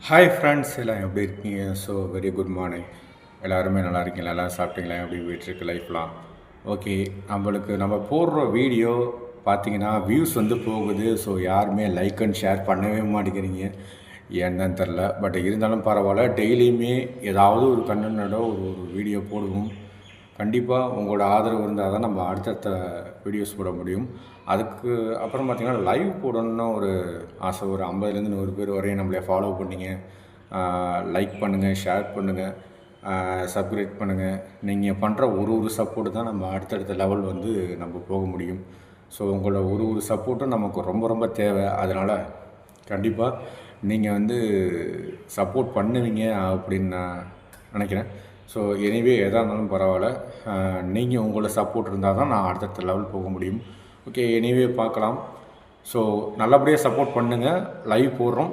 Hi friends எல்லாம் எப்படி இருக்கீங்க? So very good morning. எல்லாருமே நல்லா இருக்கீங்களா? எல்லாம் சாப்பிட்டீங்களா? எப்படி போயிட்டுருக்கு லைஃப்லாம்? ஓகே. நம்ம போடுற வீடியோ பார்த்தீங்கன்னா வியூஸ் வந்து போகுது. ஸோ யாருமே லைக் அண்ட் ஷேர் பண்ணவே மாட்டேங்கிறீங்க. என்னன்னு தெரில. பட் இருந்தாலும் பரவாயில்ல. டெய்லியுமே ஏதாவது ஒரு கண்டென்ட்டோட ஒரு ஒரு வீடியோ போடுவோம். கண்டிப்பாக உங்களோட ஆதரவு இருந்தால் தான் நம்ம அடுத்தடுத்த வீடியோஸ் போட முடியும். அதுக்கு அப்புறம் பார்த்திங்கன்னா லைவ் போடணுன்னு ஒரு ஆசை. ஒரு 50லேருந்து 100 பேர் வரையும் நம்மளை ஃபாலோ பண்ணிங்க, லைக் பண்ணுங்கள், ஷேர் பண்ணுங்கள், சப்ஸ்கிரைப் பண்ணுங்கள். நீங்கள் பண்ணுற ஒரு ஒரு சப்போர்ட்டு தான் நம்ம அடுத்தடுத்த லெவல் வந்து நம்ம போக முடியும். ஸோ உங்களோட ஒரு ஒரு சப்போர்ட்டும் நமக்கு ரொம்ப ரொம்ப தேவை. அதனால் கண்டிப்பாக நீங்கள் வந்து சப்போர்ட் பண்ணுவீங்க அப்படின்னு நான் நினைக்கிறேன். ஸோ எனிவே எதாக இருந்தாலும் பரவாயில்ல. நீங்கள் உங்களோட சப்போர்ட் இருந்தால் தான் நான் அடுத்தடுத்த லெவல் போக முடியும். ஓகே, எனிவே பார்க்கலாம். ஸோ நல்லபடியாக சப்போர்ட் பண்ணுங்கள். லைவ் போடுறோம்.